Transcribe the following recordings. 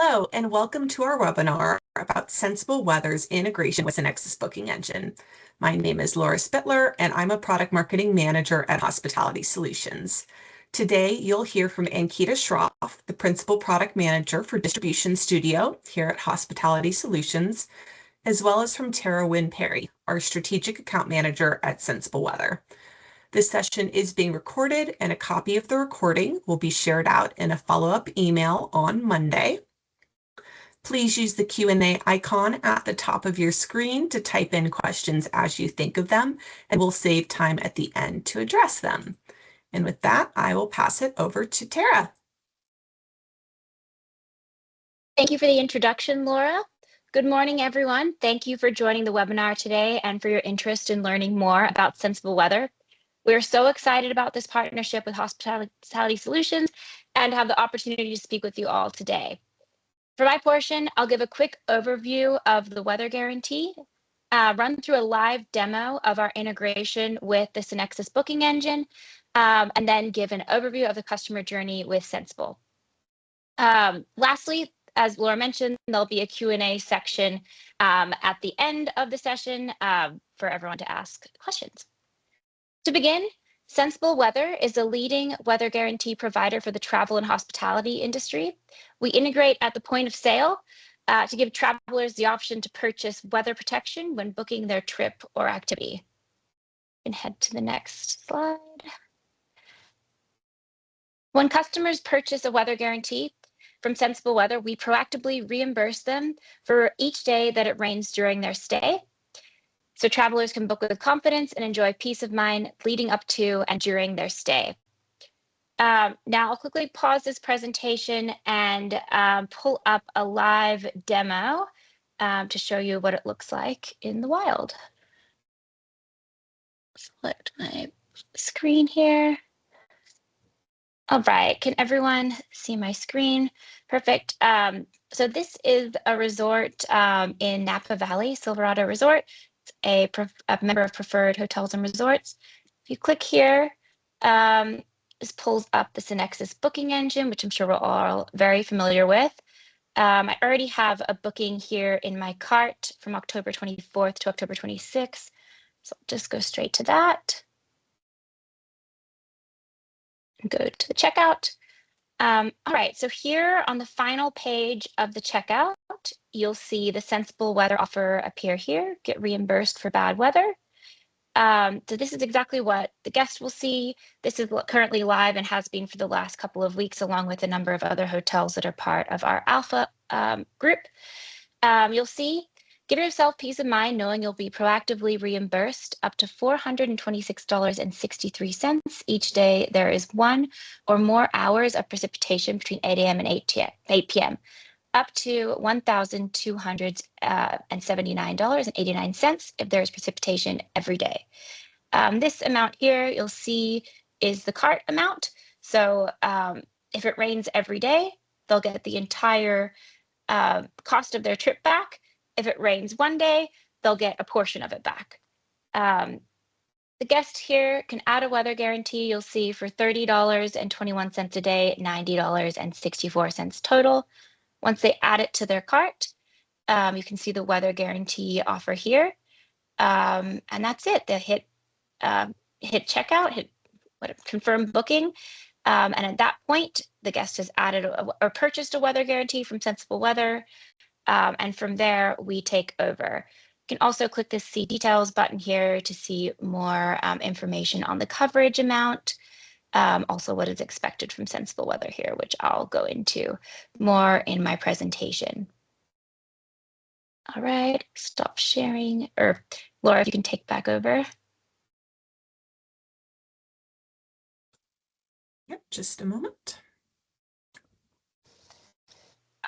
Hello, and welcome to our webinar about Sensible Weather's integration with SynXis Booking Engine. My name is Laura Spittler, and I'm a Product Marketing Manager at Hospitality Solutions. Today, you'll hear from Ankita Shroff, the Principal Product Manager for Distribution Studio here at Hospitality Solutions, as well as from Tara Wynn Perry, our Strategic Account Manager at Sensible Weather. This session is being recorded, and a copy of the recording will be shared out in a follow-up email on Monday. Please use the Q&A icon at the top of your screen to type in questions as you think of them, and we'll save time at the end to address them. And with that, I will pass it over to Tara. Thank you for the introduction, Laura. Good morning, everyone. Thank you for joining the webinar today and for your interest in learning more about Sensible Weather. We're so excited about this partnership with Hospitality Solutions and have the opportunity to speak with you all today. For my portion, I'll give a quick overview of the weather guarantee, run through a live demo of our integration with the SynXis Booking Engine, and then give an overview of the customer journey with Sensible. Lastly, as Laura mentioned, there'll be a Q&A section at the end of the session for everyone to ask questions. To begin, Sensible Weather is a leading weather guarantee provider for the travel and hospitality industry. We integrate at the point of sale to give travelers the option to purchase weather protection when booking their trip or activity. You can head to the next slide. When customers purchase a weather guarantee from Sensible Weather, we proactively reimburse them for each day that it rains during their stay, so travelers can book with confidence and enjoy peace of mind leading up to and during their stay. Now I'll quickly pause this presentation and pull up a live demo to show you what it looks like in the wild. Select my screen here. All right, can everyone see my screen? Perfect. So this is a resort in Napa Valley, Silverado Resort. It's a member of Preferred Hotels and Resorts. If you click here, this pulls up the SynXis Booking Engine, which I'm sure we're all very familiar with. I already have a booking here in my cart from October 24th to October 26th. So I'll just go straight to that. And go to the checkout. All right, so here on the final page of the checkout, you'll see the Sensible Weather offer appear here, get reimbursed for bad weather. So this is exactly what the guest will see. This is currently live and has been for the last couple of weeks, along with a number of other hotels that are part of our Alpha group. You'll see, give yourself peace of mind knowing you'll be proactively reimbursed up to $426.63 each day there is 1 or more hours of precipitation between 8 a.m. and 8 p.m. up to $1,279.89 if there is precipitation every day. This amount here you'll see is the cart amount. So if it rains every day, they'll get the entire cost of their trip back. If it rains one day, they'll get a portion of it back. The guest here can add a weather guarantee, you'll see, for $30.21 a day, $90.64 total. Once they add it to their cart, you can see the weather guarantee offer here. And that's it. They hit checkout, hit confirm booking. And at that point, the guest has added or purchased a weather guarantee from Sensible Weather. And from there, we take over. You can also click the See Details button here to see more information on the coverage amount, also what is expected from Sensible Weather here, which I'll go into more in my presentation. All right, stop sharing, or Laura, if you can take back over. Yep, just a moment.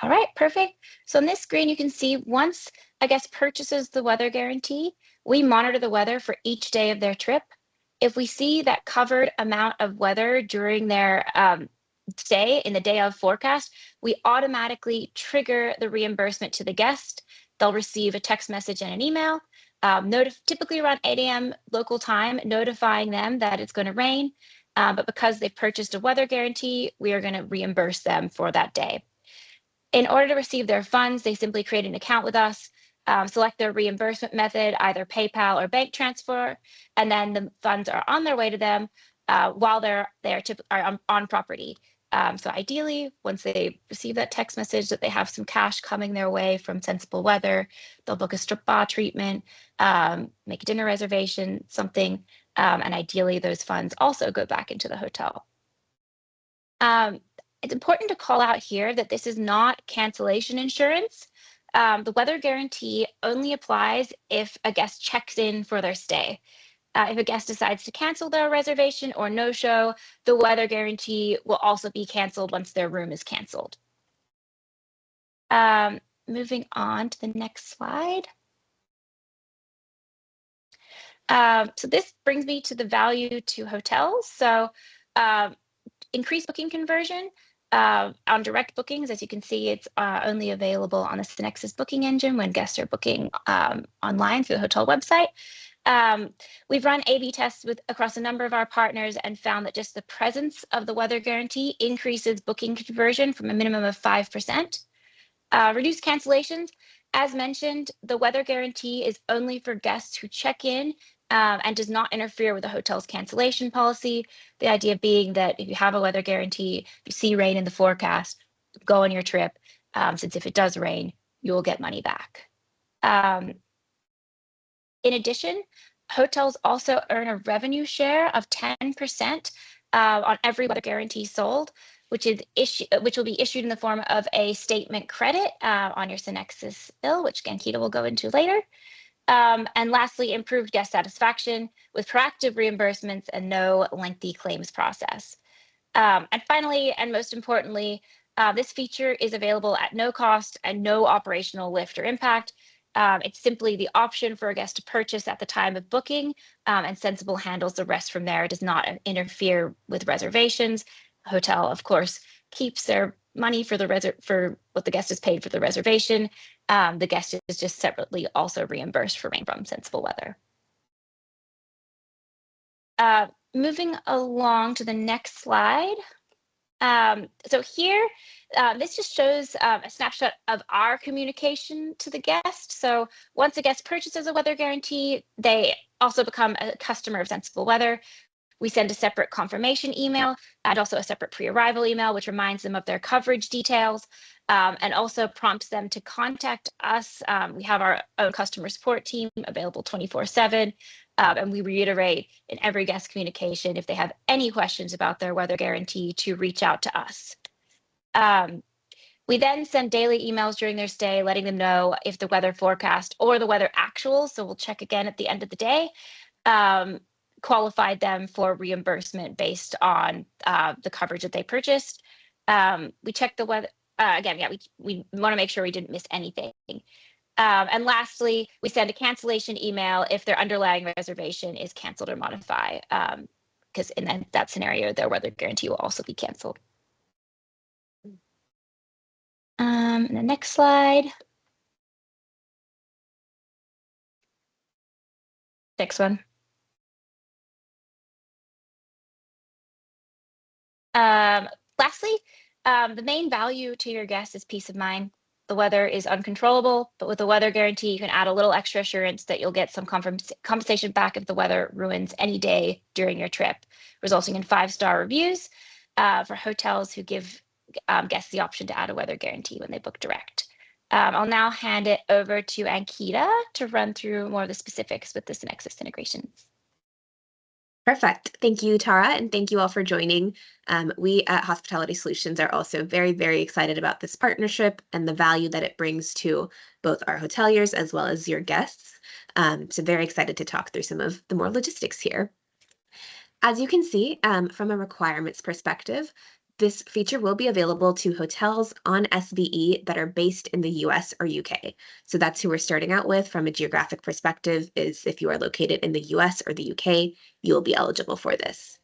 All right, perfect. So on this screen, you can see once a guest purchases the weather guarantee, we monitor the weather for each day of their trip. If we see that covered amount of weather during their stay in the day of forecast, we automatically trigger the reimbursement to the guest. They'll receive a text message and an email, typically around 8 a.m. local time, notifying them that it's going to rain. But because they've purchased a weather guarantee, we are going to reimburse them for that day. In order to receive their funds, they simply create an account with us, select their reimbursement method, either PayPal or bank transfer, and then the funds are on their way to them while they're on property. So ideally, once they receive that text message that they have some cash coming their way from Sensible Weather, they'll book a spa treatment, make a dinner reservation, something, and ideally those funds also go back into the hotel. It's important to call out here that this is not cancellation insurance. The weather guarantee only applies if a guest checks in for their stay. If a guest decides to cancel their reservation or no-show, the weather guarantee will also be canceled once their room is canceled. Moving on to the next slide. So this brings me to the value to hotels. So increased booking conversion on direct bookings. As you can see, it's only available on the SynXis Booking Engine when guests are booking online through the hotel website. We've run A/B tests across a number of our partners and found that just the presence of the weather guarantee increases booking conversion from a minimum of 5%. Reduced cancellations. As mentioned, the weather guarantee is only for guests who check in and does not interfere with the hotel's cancellation policy. The idea being that if you have a weather guarantee, you see rain in the forecast, go on your trip, since if it does rain, you'll get money back. In addition, hotels also earn a revenue share of 10% on every weather guarantee sold, which will be issued in the form of a statement credit on your SynXis bill, which Ankita will go into later. And lastly, improved guest satisfaction with proactive reimbursements and no lengthy claims process. And finally, and most importantly, this feature is available at no cost and no operational lift or impact. It's simply the option for a guest to purchase at the time of booking, and Sensible handles the rest from there. It does not interfere with reservations. The hotel, of course, keeps their money for what the guest has paid for the reservation. The guest is just separately also reimbursed for rain from Sensible Weather. Moving along to the next slide. So here, this just shows a snapshot of our communication to the guest. So once a guest purchases a weather guarantee, they also become a customer of Sensible Weather. We send a separate confirmation email and also a separate pre-arrival email, which reminds them of their coverage details and also prompts them to contact us. We have our own customer support team available 24/7. And we reiterate in every guest communication if they have any questions about their weather guarantee to reach out to us. We then send daily emails during their stay, letting them know if the weather forecast or the weather actual, so we'll check again at the end of the day, qualified them for reimbursement based on the coverage that they purchased. We check the weather, again, yeah, we want to make sure we didn't miss anything. And lastly, we send a cancellation email if their underlying reservation is canceled or modified, because in that scenario, their weather guarantee will also be canceled. And the next slide. Next one. Lastly, the main value to your guest is peace of mind. The weather is uncontrollable, but with the weather guarantee, you can add a little extra assurance that you'll get some compensation back if the weather ruins any day during your trip, resulting in 5-star reviews for hotels who give guests the option to add a weather guarantee when they book direct. I'll now hand it over to Ankita to run through more of the specifics with the SynXis integrations. Perfect. Thank you, Tara, and thank you all for joining. We at Hospitality Solutions are also very, very excited about this partnership and the value that it brings to both our hoteliers as well as your guests. So very excited to talk through some of the more logistics here. As you can see, from a requirements perspective, this feature will be available to hotels on SBE that are based in the US or UK. So that's who we're starting out with from a geographic perspective, is if you are located in the US or the UK, you'll be eligible for this.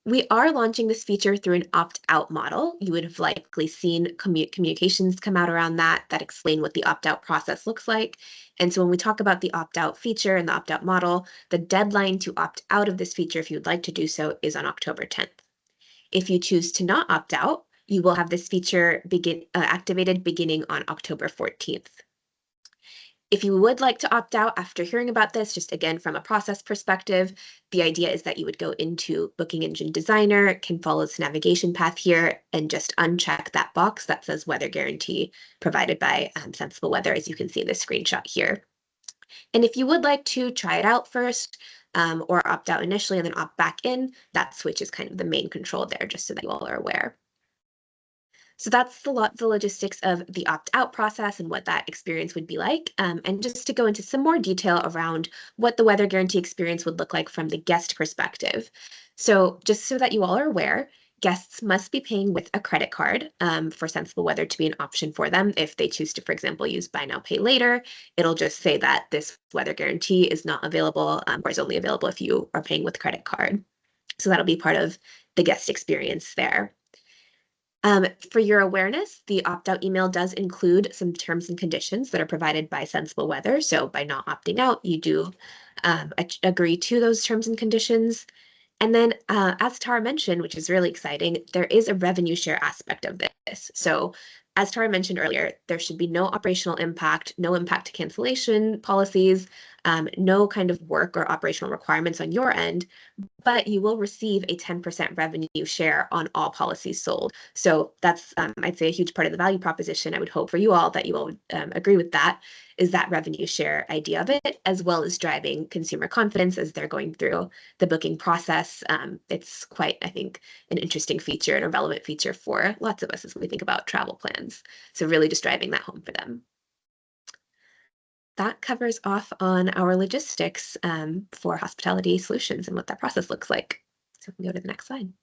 We are launching this feature through an opt-out model. You would have likely seen communications come out around that explain what the opt-out process looks like. And so when we talk about the opt-out feature and the opt-out model, the deadline to opt out of this feature, if you'd like to do so, is on October 10th. If you choose to not opt out, You will have this feature activated beginning on October 14th. If you would like to opt out after hearing about this, just again from a process perspective, the idea is that you would go into Booking Engine Designer, can follow this navigation path here, and just uncheck that box that says weather guarantee provided by Sensible Weather, as you can see in the screenshot here. And if you would like to try it out first, or opt out initially and then opt back in, that switch is kind of the main control there, just so that you all are aware. So that's the logistics of the opt-out process and what that experience would be like. And just to go into some more detail around what the weather guarantee experience would look like from the guest perspective. So just so that you all are aware, guests must be paying with a credit card for Sensible Weather to be an option for them. If they choose to, for example, use Buy Now, Pay Later, it'll just say that this weather guarantee is not available or is only available if you are paying with credit card. So that'll be part of the guest experience there. For your awareness, the opt-out email does include some terms and conditions that are provided by Sensible Weather. So by not opting out, you do agree to those terms and conditions. And then, as Tara mentioned, which is really exciting, there is a revenue share aspect of this. So as Tara mentioned earlier, there should be no operational impact, no impact to cancellation policies, no kind of work or operational requirements on your end, but you will receive a 10% revenue share on all policies sold. So that's, I'd say, a huge part of the value proposition. I would hope for you all that you all would agree with that, is that revenue share idea of it, as well as driving consumer confidence as they're going through the booking process. It's quite, I think, an interesting feature and a relevant feature for lots of us as we think about travel plans. So really just driving that home for them. That covers off on our logistics for hospitality solutions and what that process looks like. So we can go to the next slide.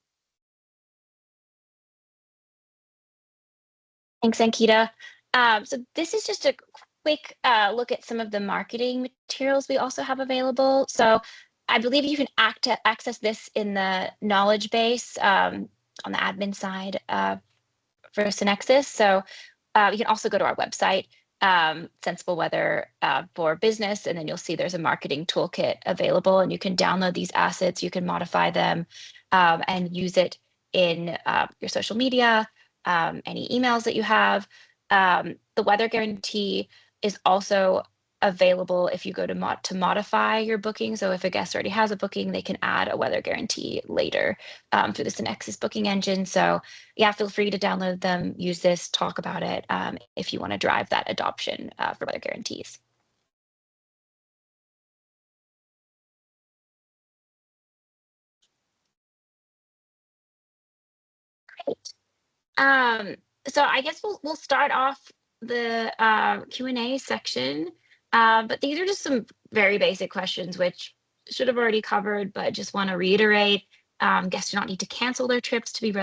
Thanks, Ankita. So this is just a quick look at some of the marketing materials we also have available. So I believe you can access this in the knowledge base on the admin side for SynXis. So you can also go to our website, Sensible Weather for Business, and then you'll see there's a marketing toolkit available, and you can download these assets, you can modify them and use it in your social media, any emails that you have. The weather guarantee is also available if you go to modify your booking. So if a guest already has a booking, they can add a weather guarantee later through the SynXis Booking Engine. So yeah, feel free to download them, use this, talk about it if you want to drive that adoption for weather guarantees. Great. So I guess we'll start off the Q&A section, but these are just some very basic questions which should have already covered, but just want to reiterate. Guests do not need to cancel their trips to be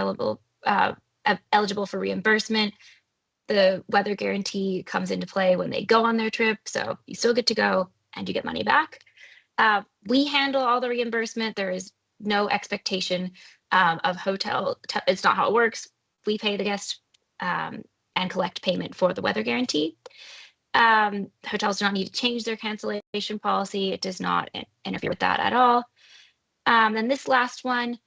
eligible for reimbursement. The weather guarantee comes into play when they go on their trip, so you still get to go and you get money back. We handle all the reimbursement. There is no expectation of hotel. It's not how it works. We pay the guest and collect payment for the weather guarantee. Hotels do not need to change their cancellation policy. It does not interfere with that at all. And this last one,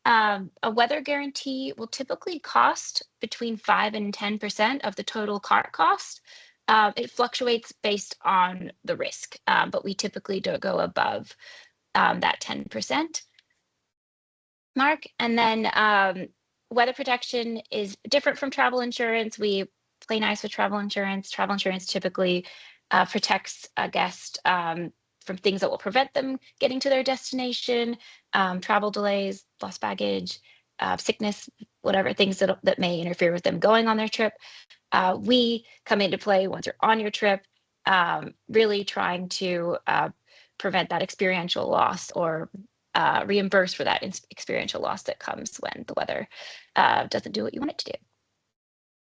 a weather guarantee will typically cost between 5 and 10% of the total cart cost. It fluctuates based on the risk, but we typically don't go above that 10% mark. And then weather protection is different from travel insurance. We play nice with travel insurance. Travel insurance typically protects a guest from things that will prevent them getting to their destination, travel delays, lost baggage, sickness, whatever things that may interfere with them going on their trip. We come into play once you're on your trip, really trying to prevent that experiential loss or reimburse for that experiential loss that comes when the weather doesn't do what you want it to do.